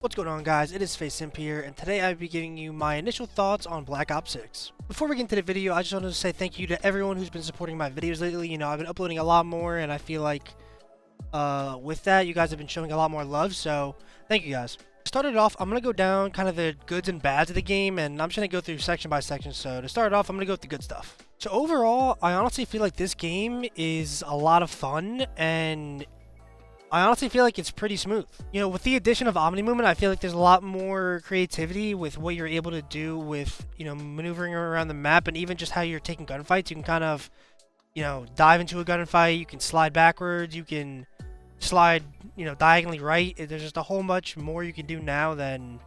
What's going on, guys? It is FaZe Simp here, and today I'll be giving you my initial thoughts on Black Ops 6. Before we get into the video, I just wanted to say thank you to everyone who's been supporting my videos lately. You know, I've been uploading a lot more, and I feel like with that, you guys have been showing a lot more love, so thank you guys. Started off, I'm going to go down kind of the goods and bads of the game, and I'm just going to go through section by section. So to start off, I'm going to go with the good stuff. So overall, I honestly feel like this game is a lot of fun, and I honestly feel like it's pretty smooth. You know, with the addition of Omni Movement, I feel like there's a lot more creativity with what you're able to do with, you know, maneuvering around the map, and even just how you're taking gunfights. You can kind of, you know, dive into a gunfight, you can slide backwards, you can slide, you know, diagonally right. There's just a whole much more you can do now than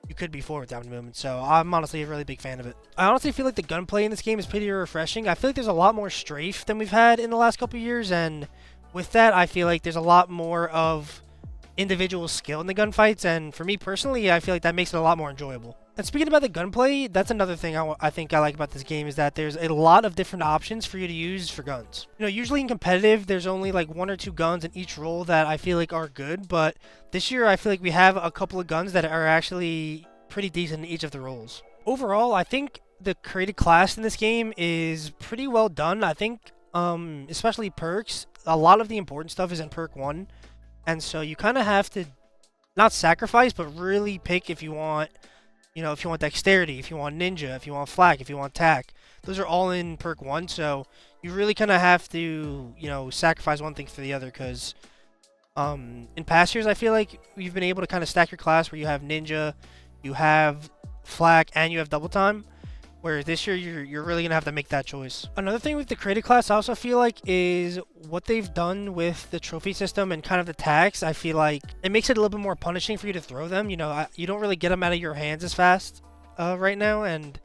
you could before with Omni Movement, so I'm honestly a really big fan of it. I honestly feel like the gunplay in this game is pretty refreshing. I feel like there's a lot more strafe than we've had in the last couple years, and with that, I feel like there's a lot more of individual skill in the gunfights, and for me personally, I feel like that makes it a lot more enjoyable. And speaking about the gunplay, that's another thing I think I like about this game, is that there's a lot of different options for you to use for guns. You know, usually in competitive, there's only like one or two guns in each role that I feel like are good, but this year I feel like we have a couple of guns that are actually pretty decent in each of the roles. Overall, I think the created class in this game is pretty well done. I think especially perks, a lot of the important stuff is in perk 1, and so you kind of have to not sacrifice, but really pick if you want, you know, if you want dexterity, if you want ninja, if you want flak, if you want tack. Those are all in perk 1, so you really kind of have to, you know, sacrifice one thing for the other, because in past years I feel like you've been able to kind of stack your class where you have ninja, you have flak, and you have double time. Whereas this year, you're really going to have to make that choice. Another thing with the created class, I also feel like, is what they've done with the trophy system and kind of the tags. I feel like it makes it a little bit more punishing for you to throw them. You know, you don't really get them out of your hands as fast right now. And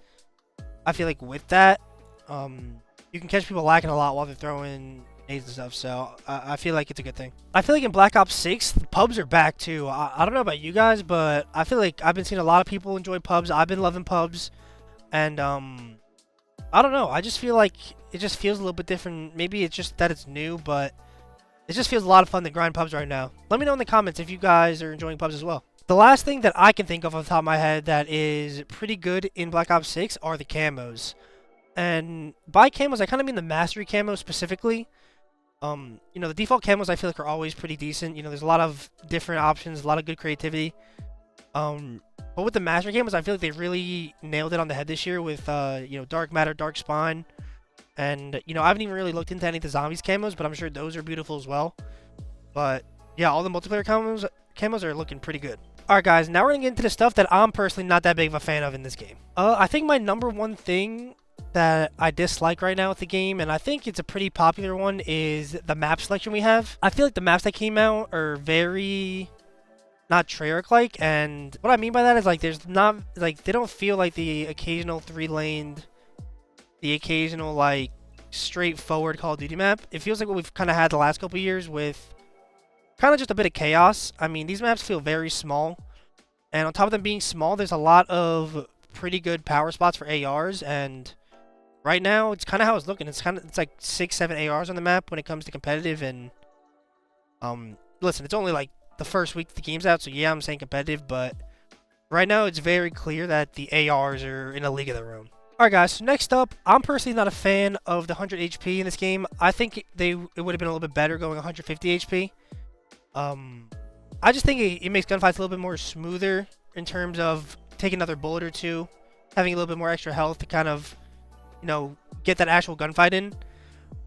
I feel like with that, you can catch people lacking a lot while they're throwing nades and stuff. So I feel like it's a good thing. I feel like in Black Ops 6, the pubs are back too. I don't know about you guys, but I feel like I've been seeing a lot of people enjoy pubs. I've been loving pubs. And, I don't know, I just feel like it just feels a little bit different. Maybe it's just that it's new, but it just feels a lot of fun to grind pubs right now. Let me know in the comments if you guys are enjoying pubs as well. The last thing that I can think of off the top of my head that is pretty good in Black Ops 6 are the camos. And by camos, I kind of mean the mastery camos specifically. You know, the default camos I feel like are always pretty decent. You know, there's a lot of different options, a lot of good creativity. But with the master camos, I feel like they really nailed it on the head this year with, you know, Dark Matter, Dark Spine. And, you know, I haven't even really looked into any of the zombies camos, but I'm sure those are beautiful as well. But, yeah, all the multiplayer camos are looking pretty good. Alright, guys, now we're going to get into the stuff that I'm personally not that big of a fan of in this game. I think my number one thing that I dislike right now with the game, and I think it's a pretty popular one, is the map selection we have. I feel like the maps that came out are very not Treyarch-like, and what I mean by that is, like, there's not, like, they don't feel like the occasional 3-laned, the occasional, like, straightforward Call of Duty map. It feels like what we've kind of had the last couple years with kind of just a bit of chaos. I mean, these maps feel very small, and on top of them being small, there's a lot of pretty good power spots for ARs, and right now, it's kind of how it's looking. It's like 6-7 ARs on the map when it comes to competitive, and, listen, it's only, like, the first week the game's out, so yeah, I'm saying competitive, but right now it's very clear that the ARs are in a league of their own. Alright, guys, so next up, I'm personally not a fan of the 100 HP in this game. I think it would have been a little bit better going 150 HP. I just think it makes gunfights a little bit more smoother in terms of taking another bullet or two, having a little bit more extra health to kind of, you know, get that actual gunfight in.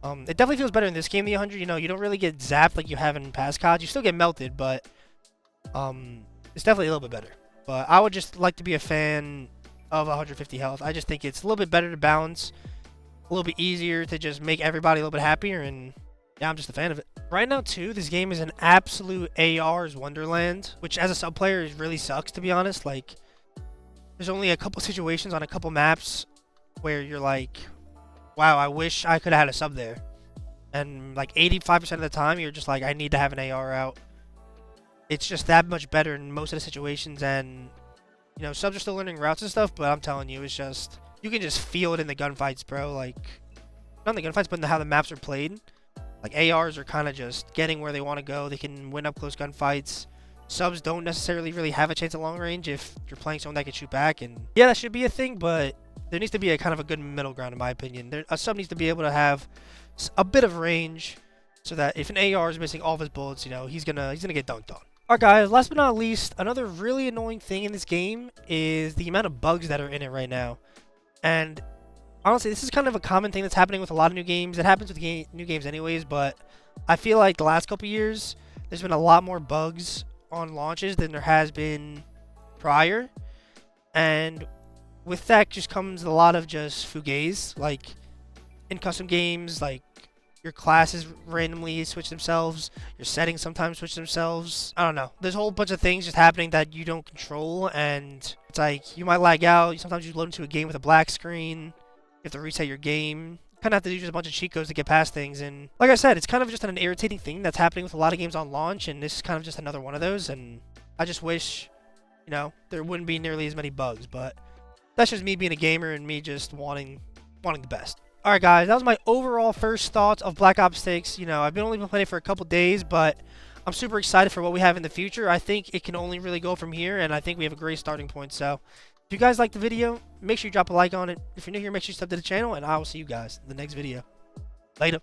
It definitely feels better in this game, the 100. You know, you don't really get zapped like you have in past CODs. You still get melted, but it's definitely a little bit better. But I would just like to be a fan of 150 health. I just think it's a little bit better to balance, a little bit easier to just make everybody a little bit happier, and yeah, I'm just a fan of it. Right now, too, this game is an absolute AR's wonderland, which as a sub player really sucks, to be honest. Like, there's only a couple situations on a couple maps where you're like, wow, I wish I could have had a sub there. And like 85% of the time, you're just like, I need to have an AR out. It's just that much better in most of the situations, and, you know, subs are still learning routes and stuff, but I'm telling you, it's just, you can just feel it in the gunfights, bro. Like, not in the gunfights, but in how the maps are played. Like, ARs are kind of just getting where they want to go. They can win up close gunfights. subs don't necessarily really have a chance at long range if you're playing someone that can shoot back. And yeah, that should be a thing, but there needs to be a kind of a good middle ground in my opinion. A sub needs to be able to have a bit of range so that if an AR is missing all of his bullets, you know, he's gonna get dunked on. Alright guys, last but not least, another really annoying thing in this game is the amount of bugs that are in it right now. And honestly, this is kind of a common thing that's happening with a lot of new games. It happens with new games anyways, but I feel like the last couple years, there's been a lot more bugs on launches than there has been prior. And with that just comes a lot of just fugazi, like in custom games, like your classes randomly switch themselves, your settings sometimes switch themselves. I don't know. There's a whole bunch of things just happening that you don't control, and it's like you might lag out. Sometimes you load into a game with a black screen. You have to reset your game. You kind of have to use a bunch of cheat codes to get past things. And like I said, it's kind of just an irritating thing that's happening with a lot of games on launch, and this is kind of just another one of those. And I just wish, you know, there wouldn't be nearly as many bugs. But that's just me being a gamer and me just wanting the best. Alright guys, that was my overall first thoughts of Black Ops 6. You know, I've only been playing it for a couple days, but I'm super excited for what we have in the future. I think it can only really go from here, and I think we have a great starting point. So, if you guys liked the video, make sure you drop a like on it. If you're new here, make sure you sub to the channel, and I will see you guys in the next video. Later.